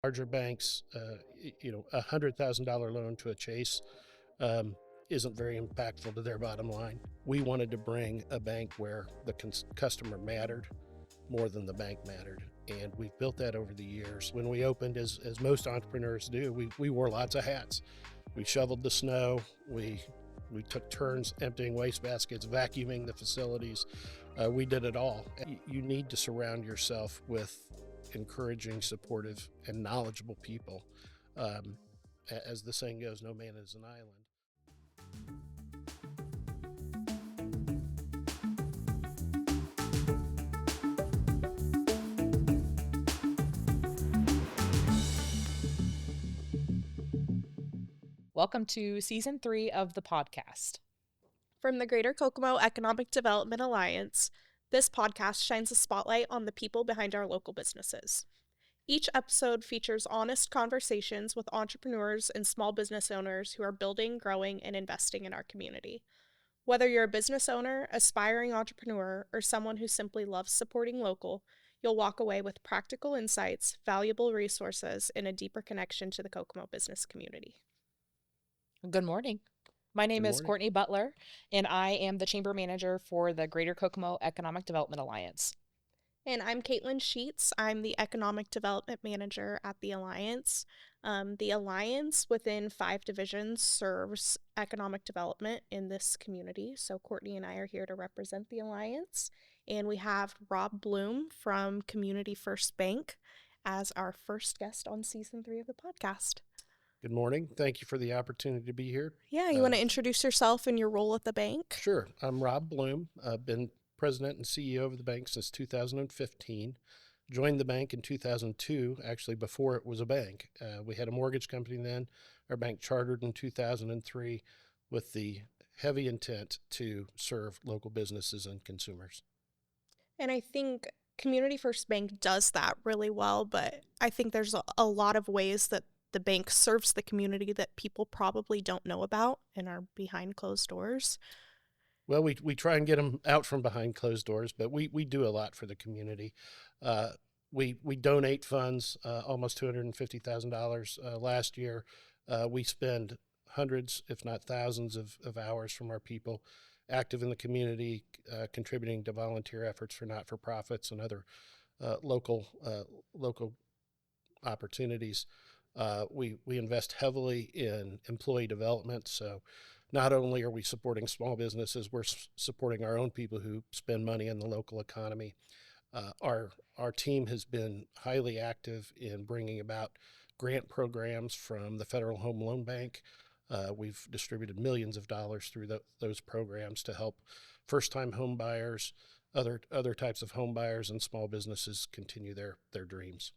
Larger banks, $100,000 loan to a Chase um, isn't very impactful to their bottom line. We wanted to bring a bank where the customer mattered more than the bank mattered. And we've built that over the years. When we opened, as most entrepreneurs do, we wore lots of hats. We shoveled the snow. We took turns emptying waste baskets, vacuuming the facilities. We did it all. You need to surround yourself with encouraging, supportive, and knowledgeable people. Um, as the saying goes, no man is an island. Welcome to Season 3 of the podcast. From the Greater Kokomo Economic Development Alliance, this podcast shines a spotlight on the people behind our local businesses. Each episode features honest conversations with entrepreneurs and small business owners who are building, growing, and investing in our community. Whether you're a business owner, aspiring entrepreneur, or someone who simply loves supporting local, you'll walk away with practical insights, valuable resources, and a deeper connection to the Kokomo business community. Good morning. My name is Courtney Butler, and I am the Chamber Manager for the Greater Kokomo Economic Development Alliance. And I'm Caitlyn Sheets. I'm the Economic Development Manager at the Alliance. The Alliance, within 5 divisions, serves economic development in this community. So Courtney and I are here to represent the Alliance. And we have Rob Blume from Community First Bank as our first guest on Season 3 of the podcast. Good morning. Thank you for the opportunity to be here. Yeah, you want to introduce yourself and your role at the bank? Sure. I'm Rob Blume. I've been president and CEO of the bank since 2015. Joined the bank in 2002, actually before it was a bank. We had a mortgage company then. Our bank chartered in 2003 with the heavy intent to serve local businesses and consumers. And I think Community First Bank does that really well, but I think there's a lot of ways that the bank serves the community that people probably don't know about and are behind closed doors. Well, we try and get them out from behind closed doors, but we do a lot for the community. We donate funds, almost $250,000 last year. We spend hundreds, if not thousands, of hours from our people active in the community, contributing to volunteer efforts for not-for-profits and other local opportunities. We invest heavily in employee development. So not only are we supporting small businesses, we're supporting our own people who spend money in the local economy. Our team has been highly active in bringing about grant programs from the Federal Home Loan Bank. We've distributed millions of dollars through those programs to help first-time home buyers, other types of home buyers, and small businesses continue their dreams.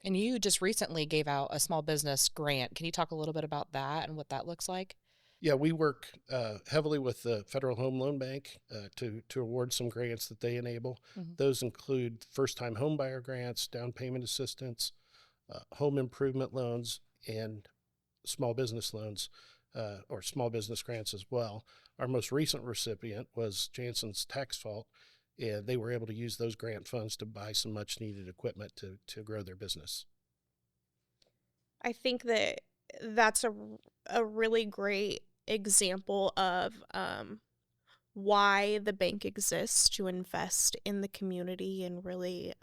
And you just recently gave out a small business grant. Can you talk a little bit about that and what that looks like? Yeah, we work heavily with the Federal Home Loan Bank to award some grants that they enable. Mm-hmm. Those include first-time home buyer grants, down payment assistance, home improvement loans, and small business loans or small business grants as well. Our most recent recipient was Jansen's Tax Vault, and they were able to use those grant funds to buy some much-needed equipment to grow their business. I think that's a really great example of why the bank exists, to invest in the community and really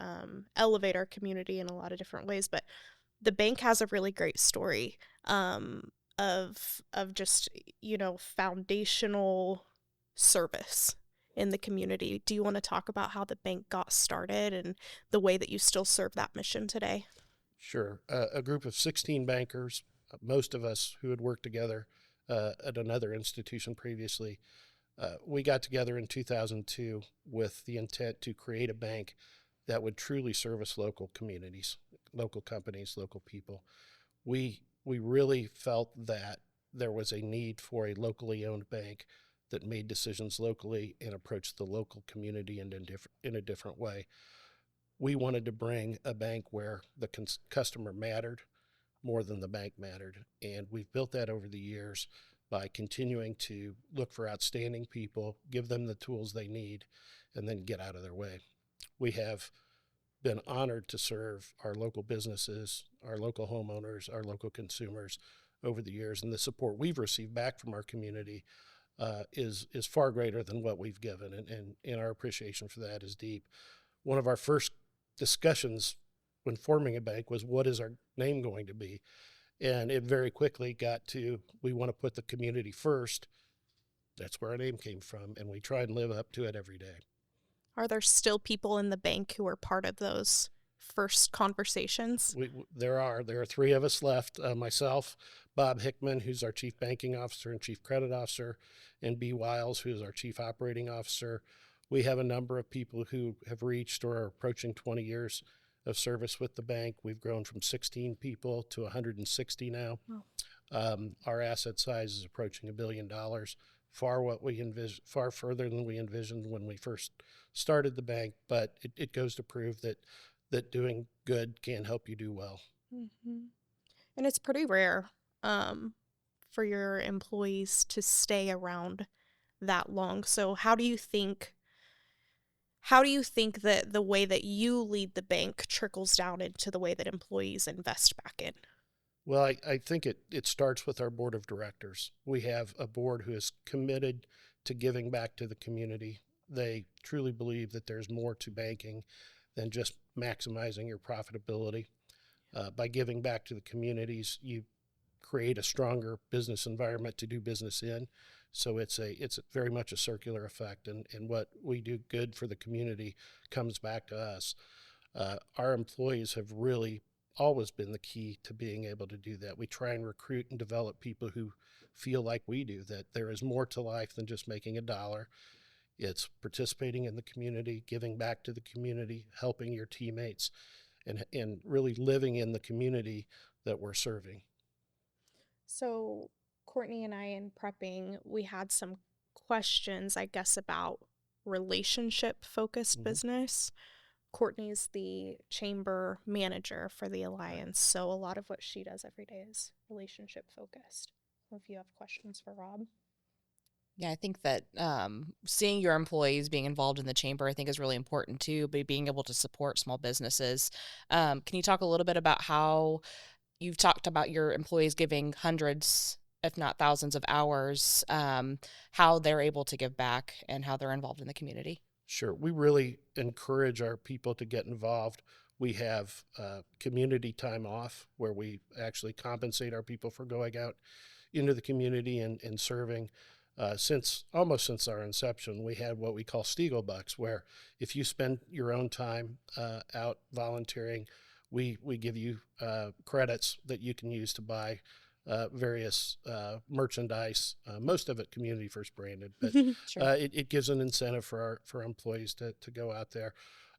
elevate our community in a lot of different ways. But the bank has a really great story of just, foundational service in the community. Do you want to talk about how the bank got started and the way that you still serve that mission today? Sure. A group of 16 bankers, most of us who had worked together at another institution previously, we got together in 2002 with the intent to create a bank that would truly service local communities, local companies, local people. We really felt that there was a need for a locally owned bank that made decisions locally and approached the local community in a different way. We wanted to bring a bank where the customer mattered more than the bank mattered, and we've built that over the years by continuing to look for outstanding people, give them the tools they need, and then get out of their way. We have been honored to serve our local businesses, our local homeowners, our local consumers over the years, and the support we've received back from our community is far greater than what we've given, and our appreciation for that is deep. One of our first discussions when forming a bank was, what is our name going to be? And it very quickly got to, we want to put the community first. That's where our name came from, and we try and live up to it every day. Are there still people in the bank who are part of those first conversations? There are 3 of us left, myself, Bob Hickman, who's our Chief Banking Officer and Chief Credit Officer, and B. Wiles, who's our Chief Operating Officer. We have a number of people who have reached or are approaching 20 years of service with the bank. We've grown from 16 people to 160 now. Wow. Our asset size is approaching $1 billion, far further than we envisioned when we first started the bank, but it goes to prove that doing good can help you do well. Mm-hmm. And it's pretty rare for your employees to stay around that long. So how do you think that the way that you lead the bank trickles down into the way that employees invest back in? Well, I think it starts with our board of directors. We have a board who is committed to giving back to the community. They truly believe that there's more to banking than just maximizing your profitability. By giving back to the communities, you create a stronger business environment to do business in. So it's very much a circular effect, and what we do good for the community comes back to us. Our employees have really always been the key to being able to do that. We try and recruit and develop people who feel like we do, that there is more to life than just making a dollar. It's participating in the community, giving back to the community, helping your teammates, and really living in the community that we're serving. So Courtney and I, in prepping, we had some questions, I guess, about relationship-focused business. Courtney's the chamber manager for the Alliance, so a lot of what she does every day is relationship-focused. If you have questions for Rob. Yeah, I think that seeing your employees being involved in the chamber, I think, is really important too, but being able to support small businesses. Can you talk a little bit about how you've talked about your employees giving hundreds, if not thousands of hours, how they're able to give back and how they're involved in the community? Sure. We really encourage our people to get involved. We have community time off where we actually compensate our people for going out into the community and serving. Since our inception, we had what we call Stiegel Bucks, where if you spend your own time out volunteering, we give you credits that you can use to buy various merchandise, most of it community first branded, but sure. It gives an incentive for our employees to go out there.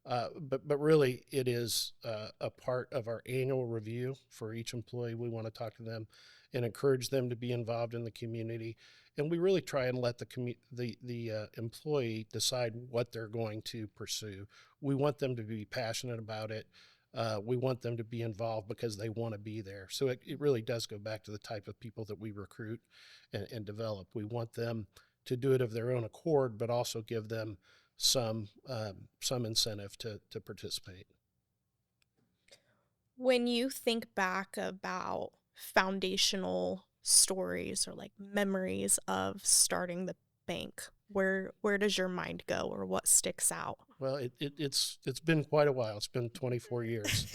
But really, it is a part of our annual review for each employee. We want to talk to them and encourage them to be involved in the community. And we really try and let the employee decide what they're going to pursue. We want them to be passionate about it. We want them to be involved because they want to be there. So it really does go back to the type of people that we recruit and develop. We want them to do it of their own accord, but also give them some incentive to participate. When you think back about foundational stories or like memories of starting the bank, where does your mind go, or what sticks out? Well, it's been quite a while. It's been 24 years.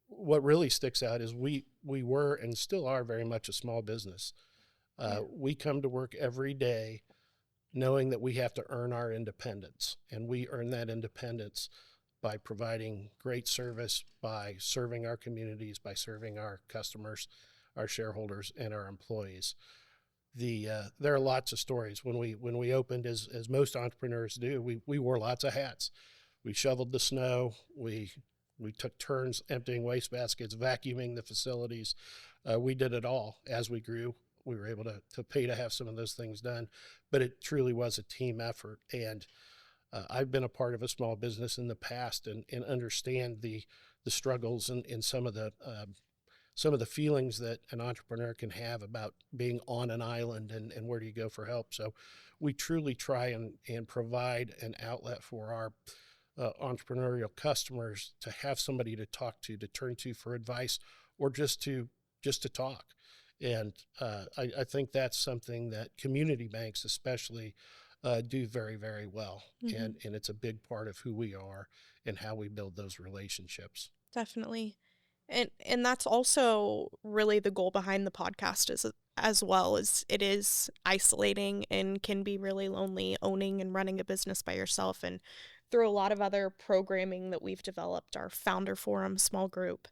What really sticks out is we were and still are very much a small business. We come to work every day knowing that we have to earn our independence, and we earn that independence by providing great service, by serving our communities, by serving our customers, our shareholders, and our employees. There are lots of stories. When we opened, as most entrepreneurs do, we wore lots of hats. We shoveled the snow. We took turns emptying waste baskets, vacuuming the facilities. We did it all. As we grew, we were able to pay to have some of those things done. But it truly was a team effort. And I've been a part of a small business in the past and understand the struggles and some of the feelings that an entrepreneur can have about being on an island and where do you go for help. So we truly try and provide an outlet for entrepreneurial customers to have somebody to talk to turn to for advice, or just to talk. And I think that's something that community banks especially do very, very well. Mm-hmm. And it's a big part of who we are and how we build those relationships. Definitely. And that's also really the goal behind the podcast as well, is it is isolating and can be really lonely owning and running a business by yourself. And through a lot of other programming that we've developed, our founder forum small group,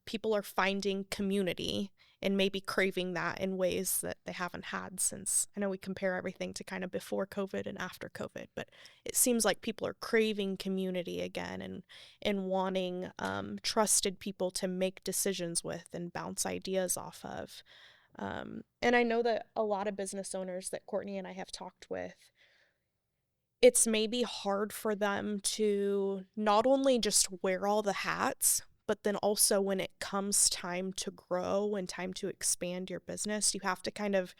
people are finding community and maybe craving that in ways that they haven't had since. I know we compare everything to kind of before COVID and after COVID, but it seems like people are craving community again, and wanting trusted people to make decisions with and bounce ideas off of. And I know that a lot of business owners that Courtney and I have talked with, it's maybe hard for them to not only just wear all the hats, but then also when it comes time to grow and time to expand your business, you have to kind of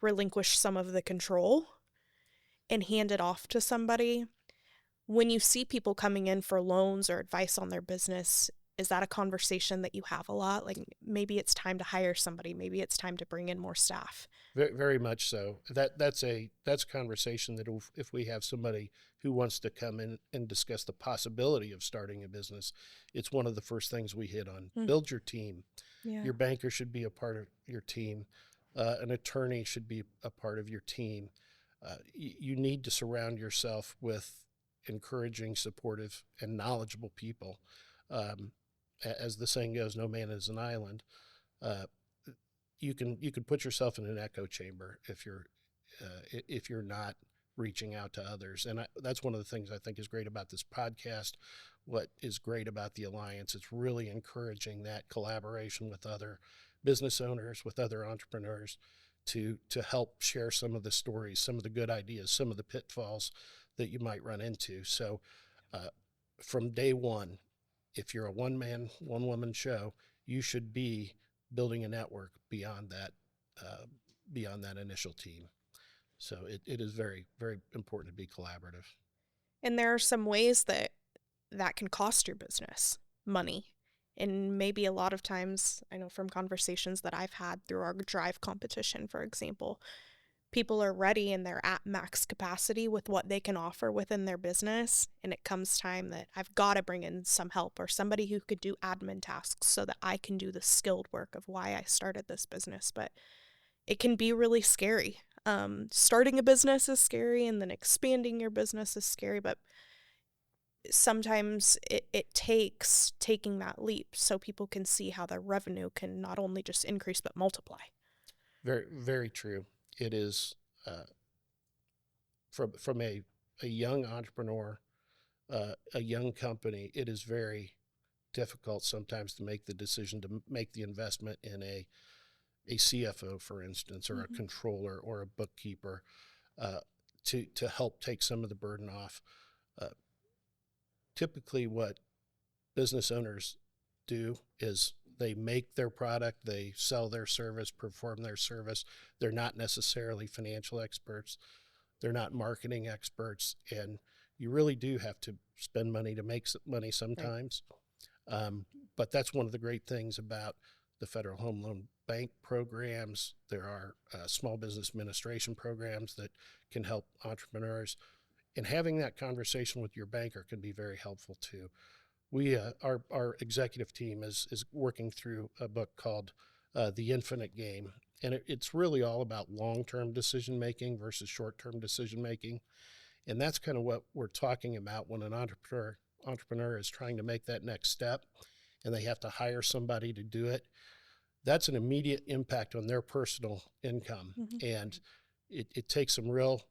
relinquish some of the control and hand it off to somebody. When you see people coming in for loans or advice on their business, is that a conversation that you have a lot? Like, maybe it's time to hire somebody, maybe it's time to bring in more staff. Very, very much so. That's a conversation that if we have somebody who wants to come in and discuss the possibility of starting a business, it's one of the first things we hit on. Build your team. Yeah. Your banker should be a part of your team. An attorney should be a part of your team. You need to surround yourself with encouraging, supportive, and knowledgeable people. As the saying goes, no man is an island. You can put yourself in an echo chamber if you're not reaching out to others. And that's one of the things I think is great about this podcast. What is great about the Alliance, it's really encouraging that collaboration with other business owners, with other entrepreneurs, to help share some of the stories, some of the good ideas, some of the pitfalls that you might run into. So from day one, if you're a one-man, one-woman show, you should be building a network beyond that initial team. So it is very, very important to be collaborative. And there are some ways that can cost your business money. And maybe a lot of times, I know from conversations that I've had through our drive competition, for example, people are ready and they're at max capacity with what they can offer within their business. And it comes time that I've got to bring in some help or somebody who could do admin tasks so that I can do the skilled work of why I started this business. But it can be really scary. Starting a business is scary, and then expanding your business is scary. But sometimes it takes taking that leap so people can see how their revenue can not only just increase but multiply. Very, very true. It is from a young entrepreneur, a young company, it is very difficult sometimes to make the decision to make the investment in a CFO, for instance, or a controller or a bookkeeper to help take some of the burden off. Typically what business owners do is they make their product, they sell their service, perform their service. They're not necessarily financial experts. They're not marketing experts. And you really do have to spend money to make money sometimes. Right. But that's one of the great things about the Federal Home Loan Bank programs. There are small business administration programs that can help entrepreneurs. And having that conversation with your banker can be very helpful too. We, our executive team is working through a book called The Infinite Game. And it's really all about long-term decision-making versus short-term decision-making. And that's kind of what we're talking about when an entrepreneur is trying to make that next step and they have to hire somebody to do it. That's an immediate impact on their personal income. And it takes some real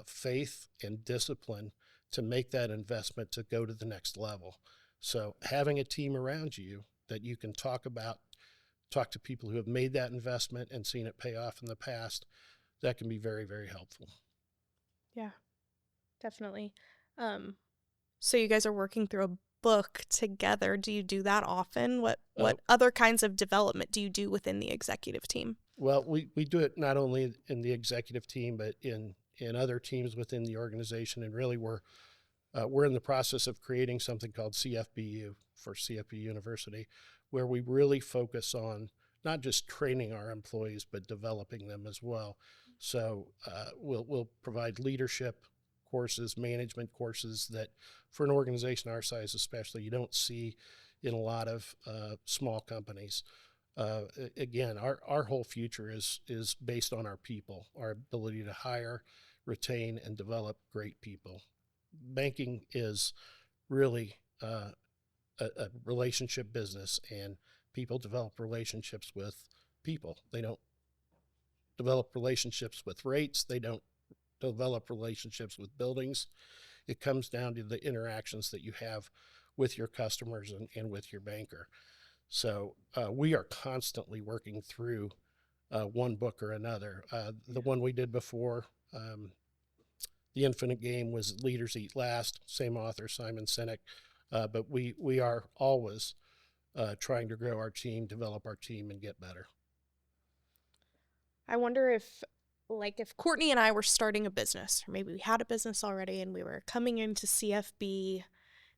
faith and discipline to make that investment to go to the next level. So having a team around you that you can talk to people who have made that investment and seen it pay off in the past, that can be very, very helpful. Yeah, definitely. So you guys are working through a book together. Do you do that often? What other kinds of development do you do within the executive team? Well, we do it not only in the executive team, but in other teams within the organization. And really we're We're in the process of creating something called CFBU for CFB University, where we really focus on not just training our employees, but developing them as well. So we'll provide leadership courses, management courses that for an organization our size especially, you don't see in a lot of small companies. Again, our whole future is based on our people, our ability to hire, retain, and develop great people. Banking is really a relationship business, and people develop relationships with people. They don't develop relationships with rates. They don't develop relationships with buildings. It comes down to the interactions that you have with your customers and with your banker. So we are constantly working through one book or another. The one we did before, The Infinite Game, was Leaders Eat Last, same author, Simon Sinek. But we are always trying to grow our team, develop our team, and get better. I wonder if Courtney and I were starting a business, or maybe we had a business already and we were coming into CFB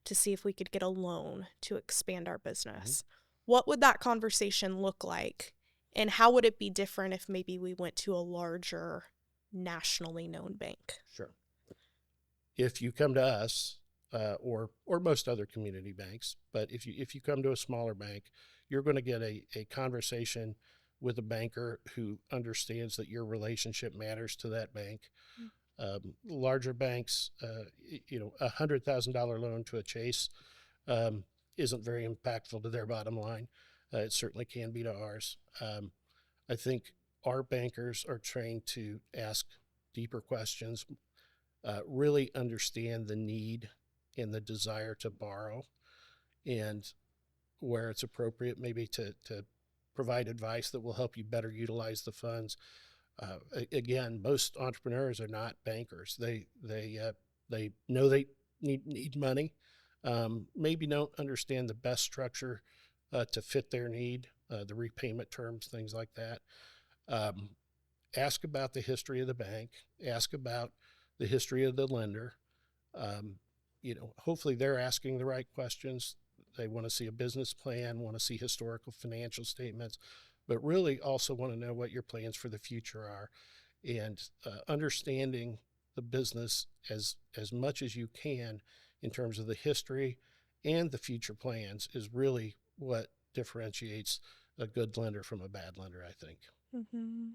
to see if we could get a loan to expand our business. What would that conversation look like? And how would it be different if maybe we went to a larger, nationally known bank? Sure. If you come to us, or most other community banks, but if you come to a smaller bank, you're going to get a conversation with a banker who understands that your relationship matters to that bank. Larger banks, $100,000 loan to a Chase isn't very impactful to their bottom line. It certainly can be to ours. I think our bankers are trained to ask deeper questions, really understand the need and the desire to borrow, and where it's appropriate, maybe to provide advice that will help you better utilize the funds. Again, most entrepreneurs are not bankers. They know they need money, maybe don't understand the best structure to fit their need, the repayment terms, things like that. Ask about the history of the bank. Ask about the history of the lender. Hopefully they're asking the right questions. They want to see a business plan, want to see historical financial statements, but really also want to know what your plans for the future are. And understanding the business as much as you can in terms of the history and the future plans is really what differentiates a good lender from a bad lender, I think. Mm-hmm.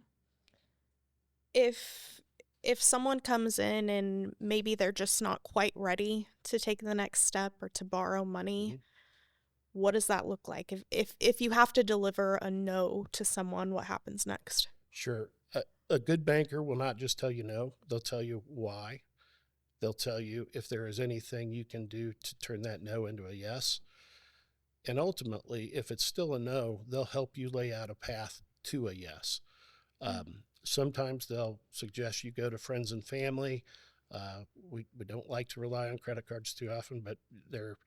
If someone comes in and maybe they're just not quite ready to take the next step or to borrow money, what does that look like? If you have to deliver a no to someone, what happens next? Sure. A good banker will not just tell you no, they'll tell you why. They'll tell you if there is anything you can do to turn that no into a yes. And ultimately, if it's still a no, they'll help you lay out a path to a yes. Sometimes they'll suggest you go to friends and family. We don't like to rely on credit cards too often, but there are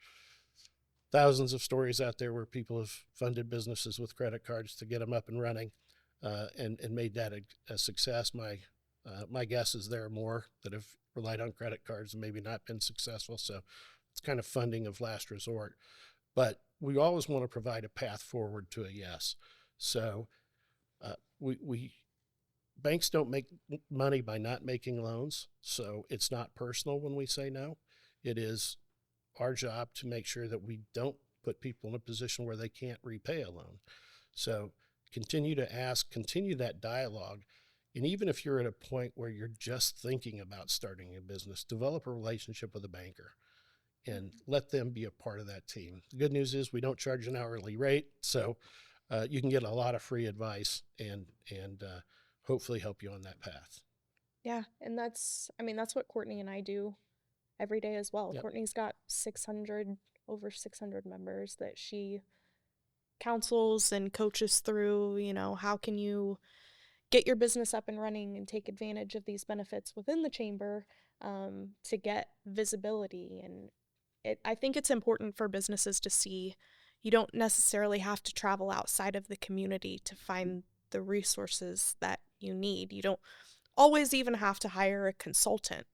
thousands of stories out there where people have funded businesses with credit cards to get them up and running, and made that a success. My guess is there are more that have relied on credit cards and maybe not been successful. So it's kind of funding of last resort. But we always want to provide a path forward to a yes. So banks don't make money by not making loans. So it's not personal when we say no. It is our job to make sure that we don't put people in a position where they can't repay a loan. So continue to ask, continue that dialogue. And even if you're at a point where you're just thinking about starting a business, develop a relationship with a banker and let them be a part of that team. The good news is we don't charge an hourly rate, so you can get a lot of free advice and hopefully help you on that path. Yeah, and that's what Courtney and I do every day as well. Yep. Courtney's got over 600 members that she counsels and coaches through, how can you get your business up and running and take advantage of these benefits within the chamber to get visibility. And I think it's important for businesses to see you don't necessarily have to travel outside of the community to find the resources that you need. You don't always even have to hire a consultant.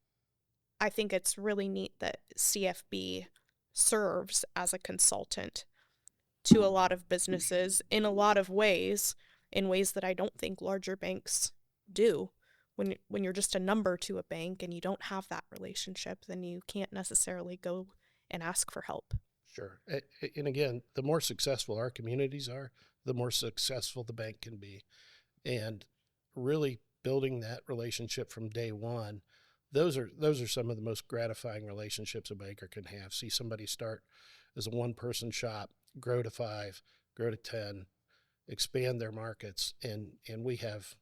I think it's really neat that CFB serves as a consultant to a lot of businesses in a lot of ways, in ways that I don't think larger banks do. When you're just a number to a bank and you don't have that relationship, then you can't necessarily go and ask for help. Sure. And again, the more successful our communities are, the more successful the bank can be. And really building that relationship from day one, those are some of the most gratifying relationships a banker can have. See somebody start as a one-person shop, grow to 5, grow to 10, expand their markets, and we have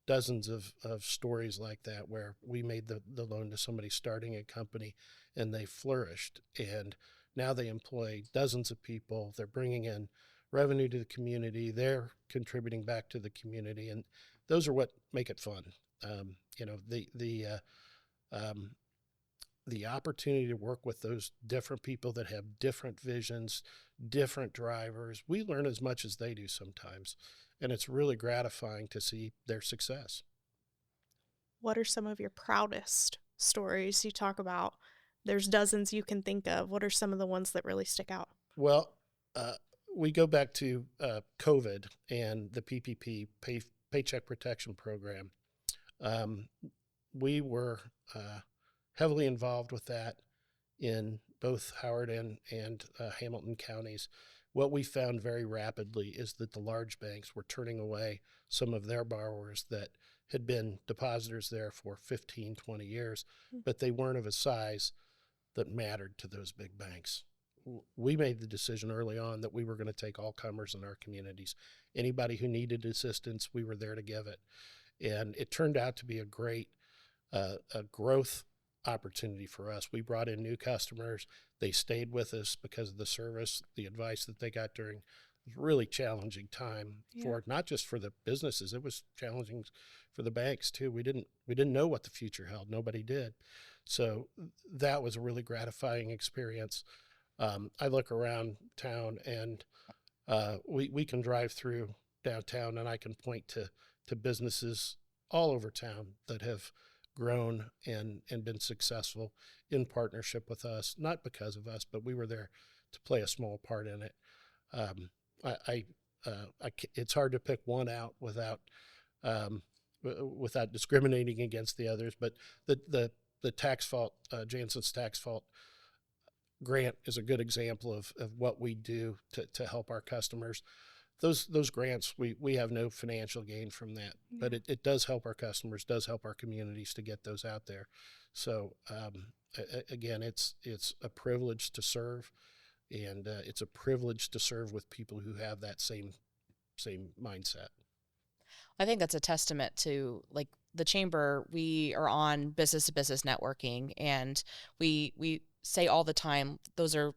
dozens of stories like that where we made the loan to somebody starting a company and they flourished, and now they employ dozens of people. They're bringing in revenue to the community. They're contributing back to the community, and those are what make it fun. The opportunity to work with those different people that have different visions, different drivers. We learn as much as they do sometimes, and it's really gratifying to see their success. What are some of your proudest stories? You talk about there's dozens you can think of. What are some of the ones that really stick out? Well, we go back to COVID and the PPP, Paycheck Protection Program. We were heavily involved with that in both Howard and Hamilton counties. What we found very rapidly is that the large banks were turning away some of their borrowers that had been depositors there for 15, 20 years, but they weren't of a size that mattered to those big banks. We made the decision early on that we were going to take all comers in our communities. Anybody who needed assistance, we were there to give it. And it turned out to be a great growth opportunity for us. We brought in new customers. They stayed with us because of the service, the advice that they got during a really challenging time for not just for the businesses. It was challenging for the banks too. We didn't know what the future held. Nobody did. So that was a really gratifying experience. I look around town and we can drive through downtown and I can point to businesses all over town that have grown and been successful in partnership with us, not because of us, but we were there to play a small part in it. It's hard to pick one out without discriminating against the others, but the tax fault, Jansen's tax fault grant is a good example of what we do to help our customers. Those grants, we have no financial gain from that, but it does help our customers, does help our communities to get those out there. So again, it's a privilege to serve, and it's a privilege to serve with people who have that same mindset. I think that's a testament to like the chamber. We are on business to business networking, and we say all the time, those are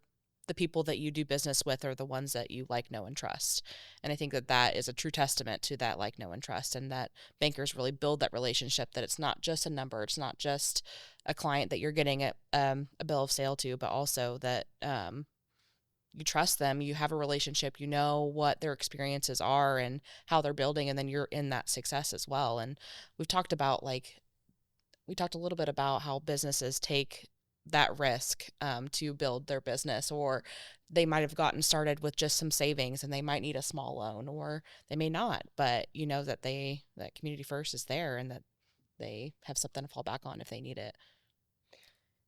the people that you do business with are the ones that you like, know, and trust. And I think that is a true testament to that like, know, and trust, and that bankers really build that relationship, that it's not just a number. It's not just a client that you're getting a bill of sale to, but also that you trust them, you have a relationship, you know what their experiences are and how they're building, and then you're in that success as well. And we talked a little bit about how businesses take that risk to build their business, or they might have gotten started with just some savings and they might need a small loan, or they may not, but you know that that Community First is there and that they have something to fall back on if they need it.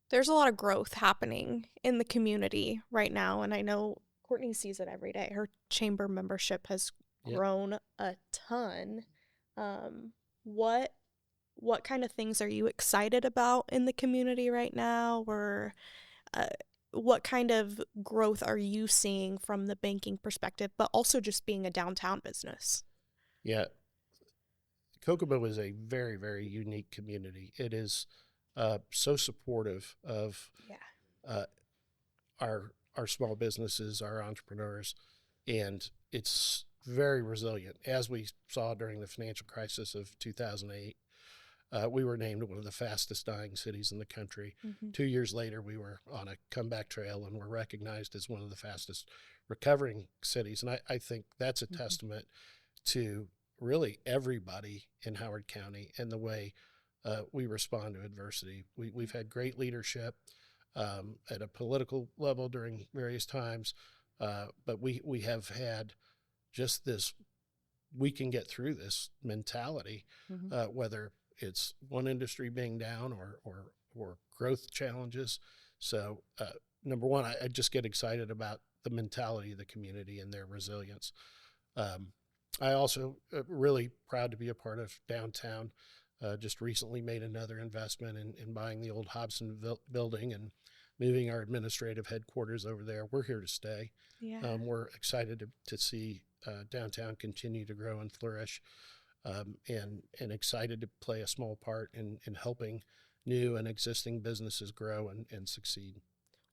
There's a lot of growth happening in the community right now, and I know Courtney sees it every day. Her chamber membership has grown a ton. What kind of things are you excited about in the community right now, or what kind of growth are you seeing from the banking perspective, but also just being a downtown business? Yeah, Kokomo is a very, very unique community. It is so supportive of our small businesses, our entrepreneurs, and it's very resilient. As we saw during the financial crisis of 2008, we were named one of the fastest dying cities in the country. 2 years later, we were on a comeback trail and were recognized as one of the fastest recovering cities. And I think that's a testament to really everybody in Howard County and the way we respond to adversity. We've had great leadership at a political level during various times, but we have had just this, we can get through this mentality, whether it's one industry being down or growth challenges. So number one, I just get excited about the mentality of the community and their resilience. I also really proud to be a part of downtown. Just recently made another investment in buying the old Hobson building and moving our administrative headquarters over there. We're here to stay. Yeah. We're excited to see downtown continue to grow and flourish, and excited to play a small part in helping new and existing businesses grow and succeed.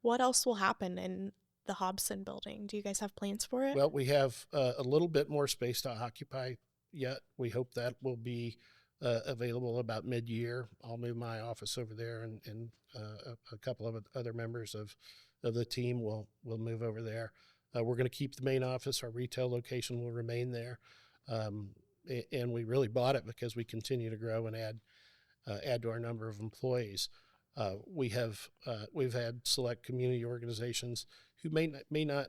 What else will happen in the Hobson building? Do you guys have plans for it? Well, we have a little bit more space to occupy yet. We hope that will be available about mid-year. I'll move my office over there, and a couple of other members of the team will move over there. We're going to keep the main office. Our retail location will remain there, and we really bought it because we continue to grow and add to our number of employees. We've had select community organizations who may not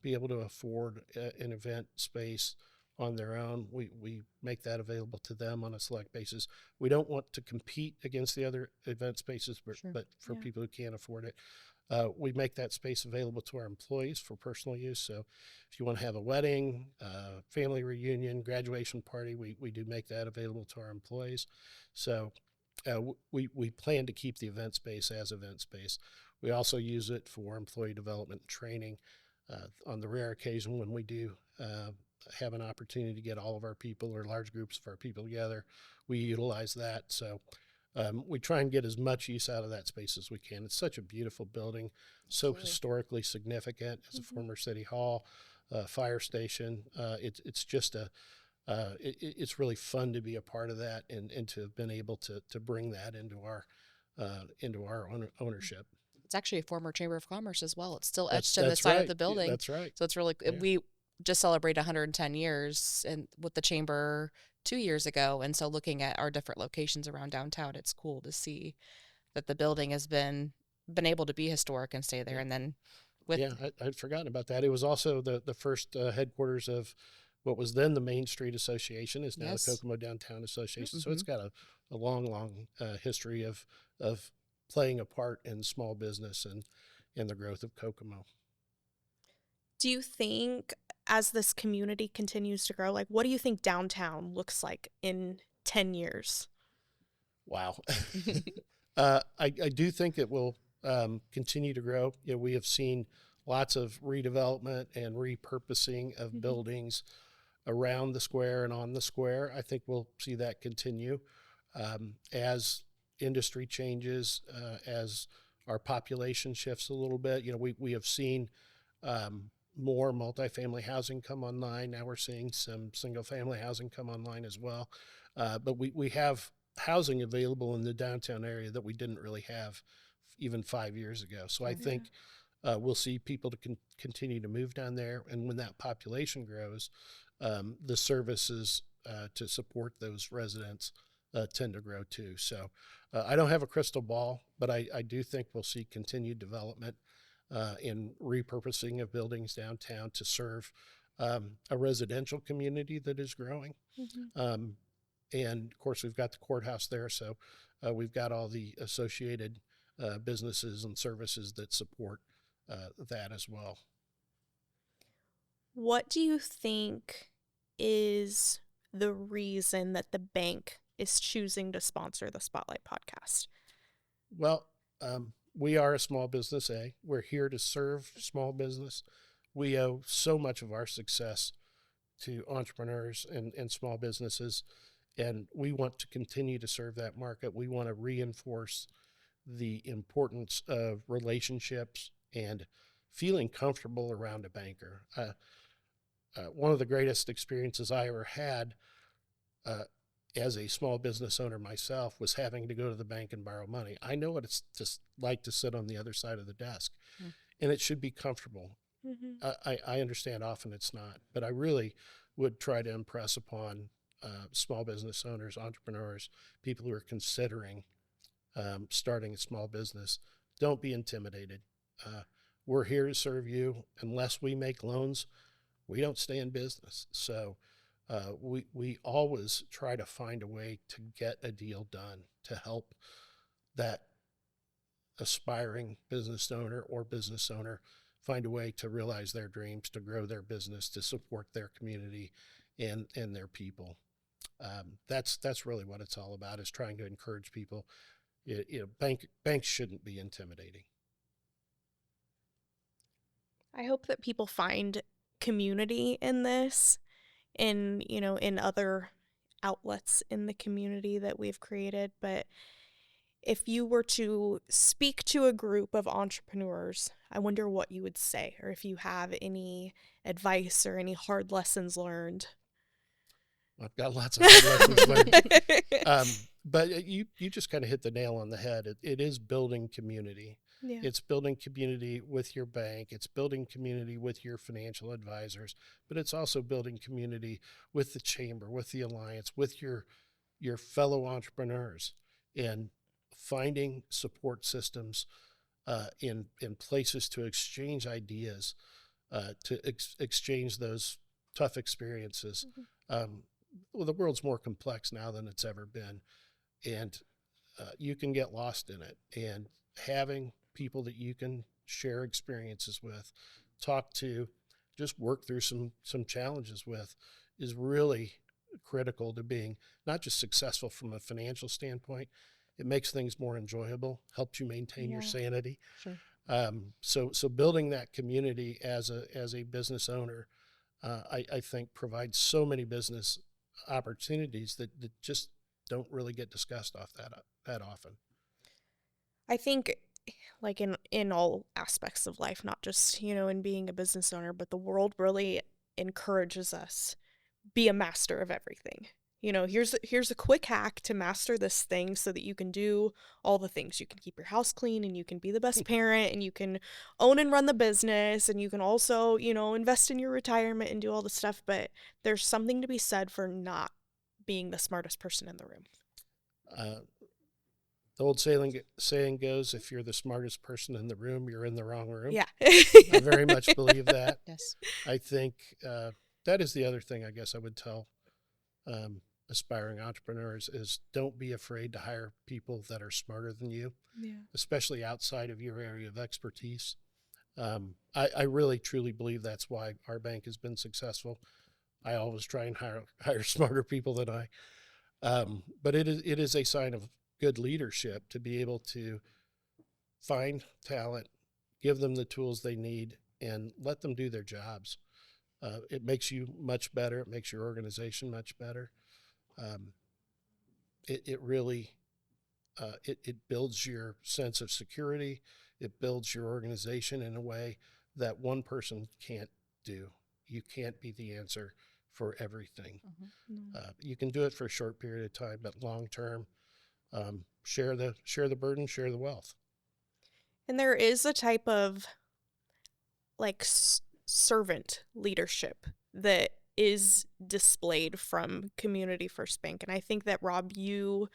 be able to afford an event space on their own. We make that available to them on a select basis. We don't want to compete against the other event spaces, but for people who can't afford it, we make that space available to our employees for personal use. So if you want to have a wedding, family reunion, graduation party, we do make that available to our employees. So we plan to keep the event space as event space. We also use it for employee development and training. On the rare occasion when we do have an opportunity to get all of our people or large groups of our people together, we utilize that. So we try and get as much use out of that space as we can. It's such a beautiful building, so historically significant as a former city hall, fire station. It's just it's really fun to be a part of that and to have been able to bring that into our ownership. It's actually a former Chamber of Commerce as well. It's still etched in the side of the building. Yeah, that's right. So it's really, we just celebrated 110 years and with the Chamber 2 years ago. And so looking at our different locations around downtown, it's cool to see that the building has been able to be historic and stay there. And then I'd forgotten about that. It was also the first headquarters of what was then the Main Street Association, is now the Kokomo Downtown Association. So it's got a long history of playing a part in small business and the growth of Kokomo. Do you think, as this community continues to grow, like, what do you think downtown looks like in 10 years? Wow. I do think it will continue to grow. We have seen lots of redevelopment and repurposing of buildings around the square and on the square. I think we'll see that continue as industry changes, as our population shifts a little bit. We have seen more multifamily housing come online. Now we're seeing some single family housing come online as well. But we have housing available in the downtown area that we didn't really have even 5 years ago. So I think we'll see people to continue to move down there. And when that population grows, the services to support those residents tend to grow too. So I don't have a crystal ball, but I do think we'll see continued development in repurposing of buildings downtown to serve a residential community that is growing. And of course, we've got the courthouse there. So we've got all the associated businesses and services that support that as well. What do you think is the reason that the bank is choosing to sponsor the Spotlight podcast? Well, we are a small business, We're here to serve small business. We owe so much of our success to entrepreneurs and small businesses, and we want to continue to serve that market. We want to reinforce the importance of relationships and feeling comfortable around a banker. One of the greatest experiences I ever had as a small business owner myself was having to go to the bank and borrow money. I know what it's just like to sit on the other side of the desk, and it should be comfortable. I understand often it's not, but I really would try to impress upon small business owners, entrepreneurs, people who are considering starting a small business, don't be intimidated. We're here to serve you. Unless we make loans, we don't stay in business. So we always try to find a way to get a deal done to help that aspiring business owner or business owner find a way to realize their dreams, to grow their business, to support their community and their people. That's really what it's all about, is trying to encourage people. Banks shouldn't be intimidating. I hope that people find community in this, in other outlets in the community that we've created. But if you were to speak to a group of entrepreneurs, I wonder what you would say, or if you have any advice or any hard lessons learned. I've got lots of hard lessons learned. But you just kind of hit the nail on the head. It is building community. Yeah. It's building community with your bank. It's building community with your financial advisors, but it's also building community with the chamber, with the alliance, with your fellow entrepreneurs, and finding support systems in places to exchange ideas, to exchange those tough experiences. Mm-hmm. Well, the world's more complex now than it's ever been, and you can get lost in it. And having people that you can share experiences with, talk to, just work through some challenges with, is really critical to being not just successful from a financial standpoint. It makes things more enjoyable, helps you maintain your sanity. Sure. So building that community as a business owner, I think provides so many business opportunities that just don't really get discussed that often. I think, like in all aspects of life, not just, in being a business owner, but the world really encourages us, be a master of everything. Here's a quick hack to master this thing so that you can do all the things. You can keep your house clean, and you can be the best parent, and you can own and run the business, and you can also, invest in your retirement and do all the stuff. But there's something to be said for not being the smartest person in the room. The old saying goes, if you're the smartest person in the room, you're in the wrong room. Yeah. I very much believe that. Yes. I think that is the other thing I guess I would tell aspiring entrepreneurs is don't be afraid to hire people that are smarter than you, especially outside of your area of expertise. I really, truly believe that's why our bank has been successful. I always try and hire smarter people than I. But it is a sign of good leadership to be able to find talent, give them the tools they need, and let them do their jobs. It makes you much better. It makes your organization much better. It really it builds your sense of security. It builds your organization in a way that one person can't do. You can't be the answer for everything. Mm-hmm. You can do it for a short period of time, but long term, share the burden, share the wealth. And there is a type of servant leadership that is displayed from Community First Bank. And I think that, Rob, you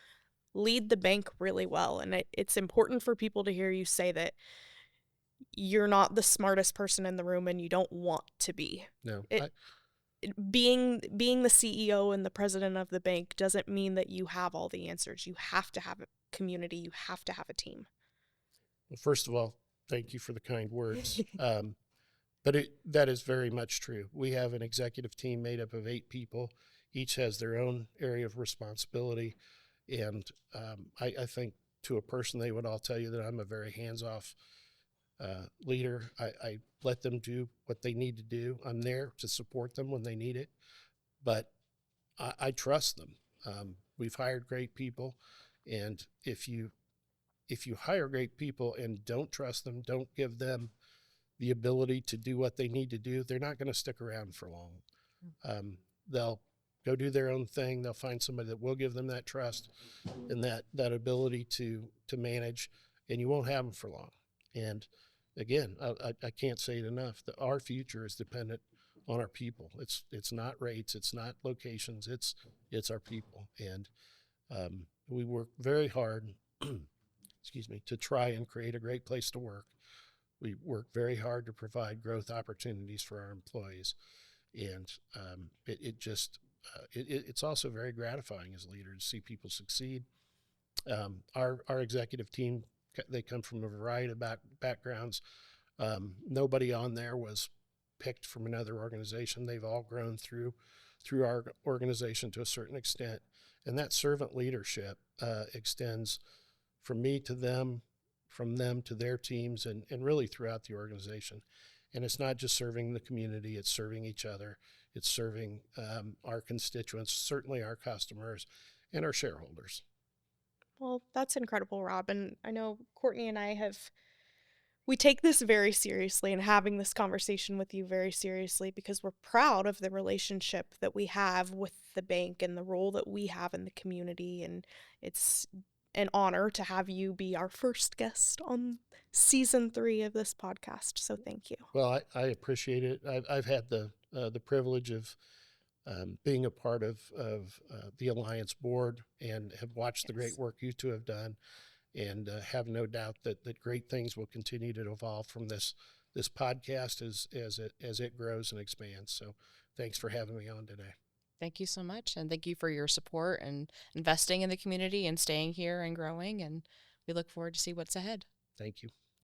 lead the bank really well. And it's important for people to hear you say that you're not the smartest person in the room, and you don't want to be. No. Being the CEO and the president of the bank doesn't mean that you have all the answers. You have to have a community. You have to have a team. Well, first of all, thank you for the kind words. But that is very much true. We have an executive team made up of 8 people. Each has their own area of responsibility. And I think to a person, they would all tell you that I'm a very hands-off leader. I let them do what they need to do. I'm there to support them when they need it. But I trust them. We've hired great people. And if you hire great people and don't trust them, don't give them the ability to do what they need to do, they're not going to stick around for long. They'll go do their own thing. They'll find somebody that will give them that trust and that ability to manage, and you won't have them for long. And again, I can't say it enough, that our future is dependent on our people. It's not rates, it's not locations, it's our people. And we work very hard, to try and create a great place to work. We work very hard to provide growth opportunities for our employees. And it's also very gratifying as a leader to see people succeed. Our executive team, they come from a variety of backgrounds. Nobody on there was picked from another organization. They've all grown through our organization to a certain extent. And that servant leadership extends from me to them, from them to their teams, and really throughout the organization. And it's not just serving the community, it's serving each other. It's serving our constituents, certainly our customers, and our shareholders. Well, that's incredible, Rob. And I know Courtney and I we take this very seriously and having this conversation with you very seriously because we're proud of the relationship that we have with the bank and the role that we have in the community. And it's an honor to have you be our first guest on season 3 of this podcast. So thank you. Well, I appreciate it. I've had the privilege of being a part of the Alliance board and have watched the great work you two have done, and have no doubt that great things will continue to evolve from this podcast as it grows and expands. So thanks for having me on today. Thank you so much. And thank you for your support and investing in the community and staying here and growing. And we look forward to see what's ahead. Thank you.